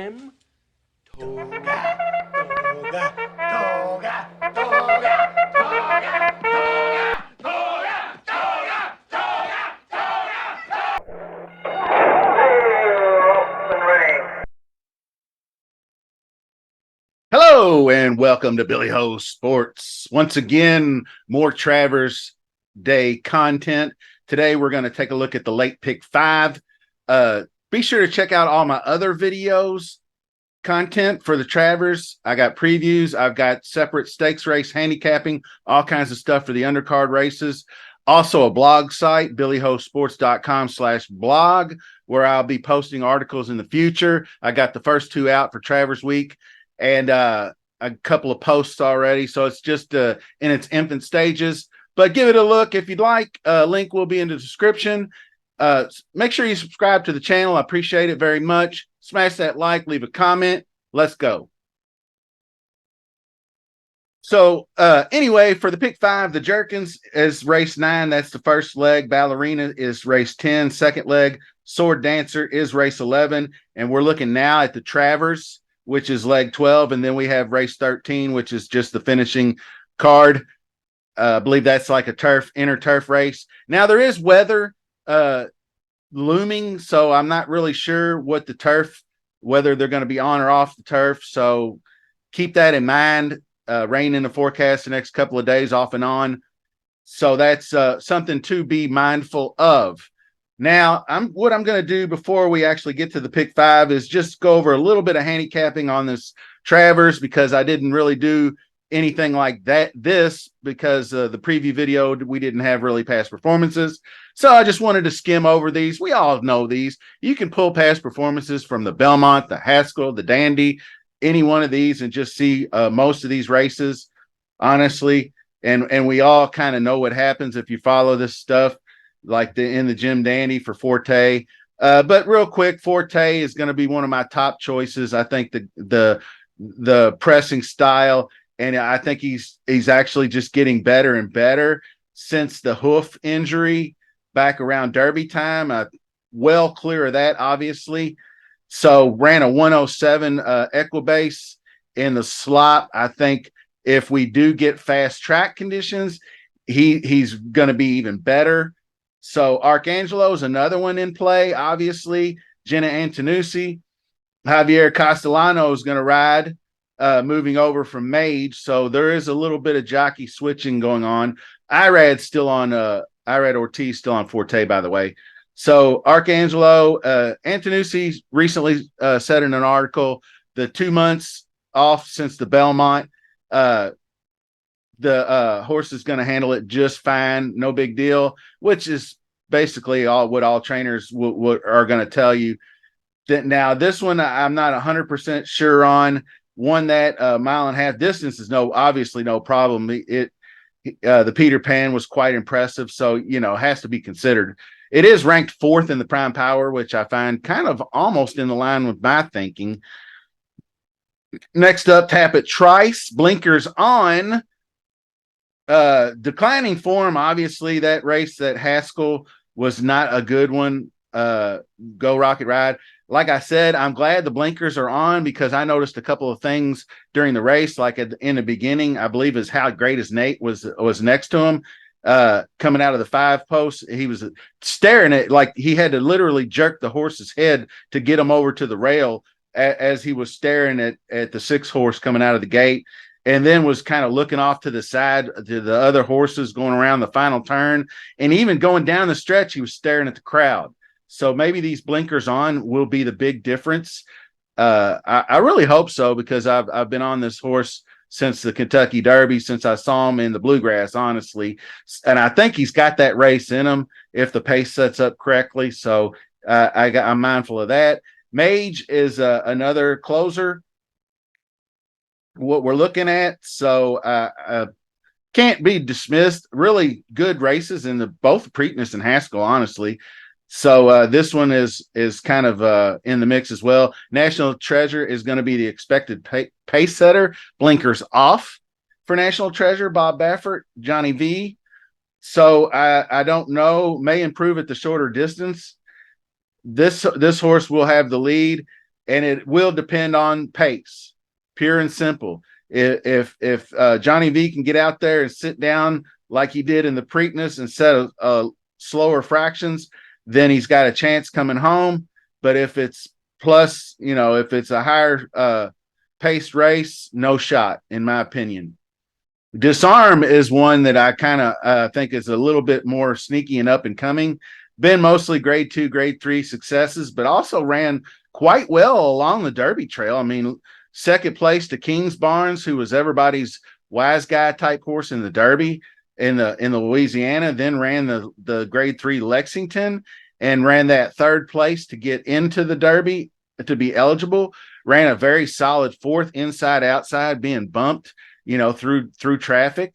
Toga, toga, toga, toga, toga, toga, toga, toga, toga, Hello and welcome to Billy Ho Sports. Once again, more Travers Day content. Today we're going to take a look at the late pick 5. Be sure to check out all my other videos content for the Travers. I got previews. I've got separate stakes race handicapping, all kinds of stuff for the undercard races. Also a blog site, billyhosports.com/blog, where I'll be posting articles in the future. I got the first 2 out for Travers Week and a couple of posts already. So it's just in its infant stages, but give it a look if you'd like. Link will be in the description. Make sure you subscribe to the channel. I appreciate it very much. Smash that like, leave a comment. Let's go. So anyway, for the pick 5, the Jerkins is race 9. That's the first leg. Ballerina is race 10. Second leg, Sword Dancer is race 11. And we're looking now at the Travers, which is leg 12. And then we have race 13, which is just the finishing card. I believe that's like a inner turf race. Now there is weather looming, so I'm not really sure what the turf, whether they're going to be on or off the turf. So keep that in mind. Rain in the forecast the next couple of days off and on. So that's something to be mindful of. Now, what I'm going to do before we actually get to the pick 5 is just go over a little bit of handicapping on this Travers, because I didn't really do anything like this because the preview video, we didn't have really past performances. So I just wanted to skim over these. We all know these. You can pull past performances from the Belmont, the Haskell, the Dandy, any one of these, and just see most of these races, honestly. And we all kind of know what happens if you follow this stuff, like in the Jim Dandy for Forte. But real quick, Forte is going to be one of my top choices. I think the pressing style, and I think he's actually just getting better and better since the hoof injury back around Derby time. Well clear of that, obviously. So ran a 107 Equibase in the slot. I think if we do get fast track conditions, he's going to be even better. So Archangelo is another one in play, obviously. Jenna Antonucci. Javier Castellano is going to ride, moving over from Mage. So there is a little bit of jockey switching going on. Irad Ortiz still on Forte, by the way. So Archangelo, Antonucci recently said in an article, the 2 months off since the Belmont, the horse is going to handle it just fine, no big deal, which is basically what all trainers are going to tell you. That now this one I'm not 100% sure on. Won that 1.5-mile distance is obviously no problem. The Peter Pan was quite impressive, so has to be considered. It is ranked 4th in the Prime Power, which I find kind of almost in the line with my thinking. Next up, Tapit Trice, blinkers on. Declining form, obviously. That race that Haskell was not a good one. Go Rocket Ride. Like I said, I'm glad the blinkers are on, because I noticed a couple of things during the race. Like in the beginning, I believe is how great as Nate was next to him, coming out of the 5 post. He was staring at, like he had to literally jerk the horse's head to get him over to the rail as he was staring at the 6 horse coming out of the gate. And then was kind of looking off to the side to the other horses going around the final turn. And even going down the stretch, he was staring at the crowd. So maybe these blinkers on will be the big difference. I really hope so, because I've been on this horse since the Kentucky Derby, since I saw him in the Bluegrass, honestly. And I think he's got that race in him if the pace sets up correctly. So I'm mindful of that. Mage is another closer, what we're looking at. So can't be dismissed. Really good races in both Preakness and Haskell, honestly. So this one is kind of in the mix as well. National Treasure is going to be the expected pace setter. Blinkers off for National Treasure. Bob Baffert, Johnny V. So I don't know. May improve at the shorter distance. This horse will have the lead. and it will depend on pace, pure and simple. If Johnny V can get out there and sit down like he did in the Preakness and set a slower fractions, then he's got a chance coming home. But if it's plus, if it's a higher paced race, no shot, in my opinion. Disarm is one that I kind of think is a little bit more sneaky and up and coming. Been mostly grade 2, grade 3 successes, but also ran quite well along the Derby trail. I mean, second place to Kings Barnes, who was everybody's wise guy type horse in the Derby in the Louisiana, then ran the grade 3 Lexington and ran that third place to get into the Derby to be eligible. Ran a very solid fourth inside outside, being bumped, through traffic,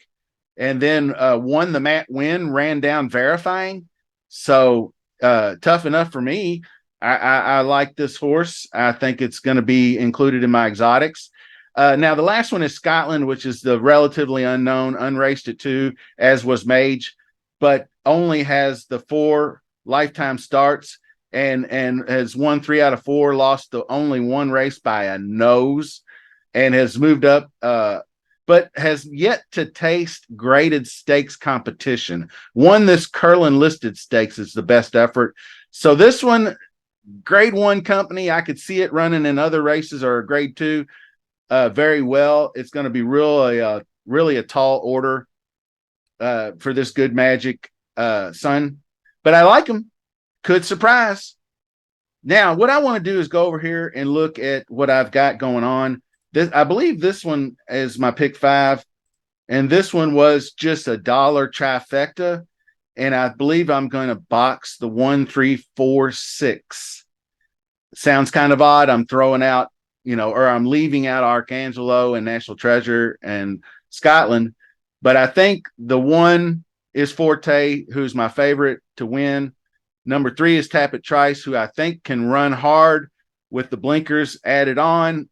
and then won the Matt Win, ran down verifying. So tough enough for me. I like this horse. I think it's going to be included in my exotics. Now, the last one is Scotland, which is the relatively unknown, unraced at 2, as was Mage, but only has the 4 lifetime starts and has won 3 out of 4, lost the only one race by a nose, and has moved up, but has yet to taste graded stakes competition. Won this Curlin listed stakes is the best effort. So this one, grade 1 company, I could see it running in other races or grade 2 very well. It's going to be really a tall order for this Good Magic son, but I like him. Could surprise. Now, what I want to do is go over here and look at what I've got going on. I believe this one is my pick 5, and this one was just $1 trifecta, and I believe I'm going to box the 1, 3, 4, 6. Sounds kind of odd. I'm throwing out, or I'm leaving out Archangelo and National Treasure and Scotland, but I think the 1 is Forte, who's my favorite to win. Number 3 is Tapit Trice, who I think can run hard with the blinkers added on.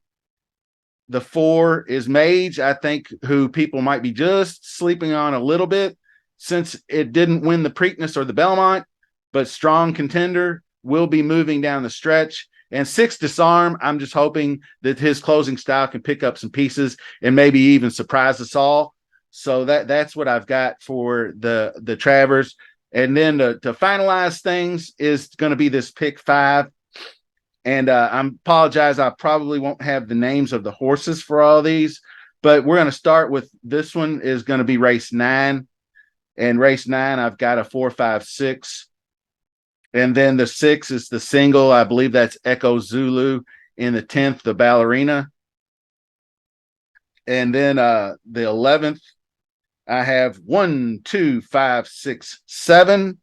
The 4 is Mage, I think, who people might be just sleeping on a little bit since it didn't win the Preakness or the Belmont, but strong contender, will be moving down the stretch. And 6, Disarm, I'm just hoping that his closing style can pick up some pieces and maybe even surprise us all. So that's what I've got for the Travers. And then to finalize things is going to be this pick 5. And I apologize, I probably won't have the names of the horses for all these, but we're going to start with this one is going to be race 9. And race 9, I've got a 4, 5, 6. And then the 6 is the single. I believe that's Echo Zulu. In the 10th, the Ballerina. And then the 11th, I have 1, 2, 5, 6, 7.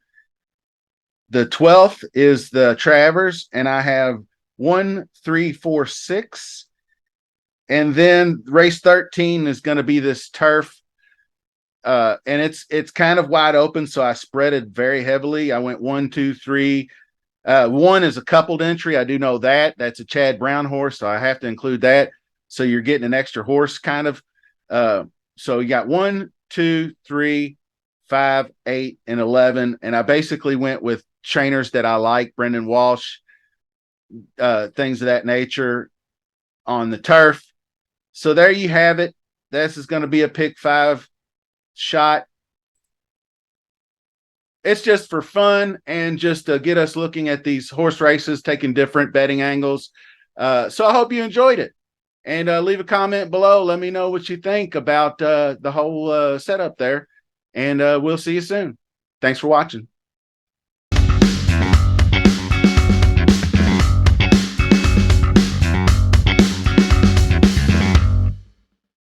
The 12th is the Travers, and I have 1, 3, 4, 6. And then race 13 is going to be this turf. And it's kind of wide open, so I spread it very heavily. I went 1, 2, 3. 1 is a coupled entry. I do know that. That's a Chad Brown horse, so I have to include that. So you're getting an extra horse kind of. So you got 1, 2, 3, 5, 8, and 11. And I basically went with trainers that I like, Brendan Walsh, things of that nature on the turf. So there you have it. This is going to be a pick 5 shot. It's just for fun and just to get us looking at these horse races, taking different betting angles. So I hope you enjoyed it. And leave a comment below. Let me know what you think about the whole setup there. And we'll see you soon. Thanks for watching.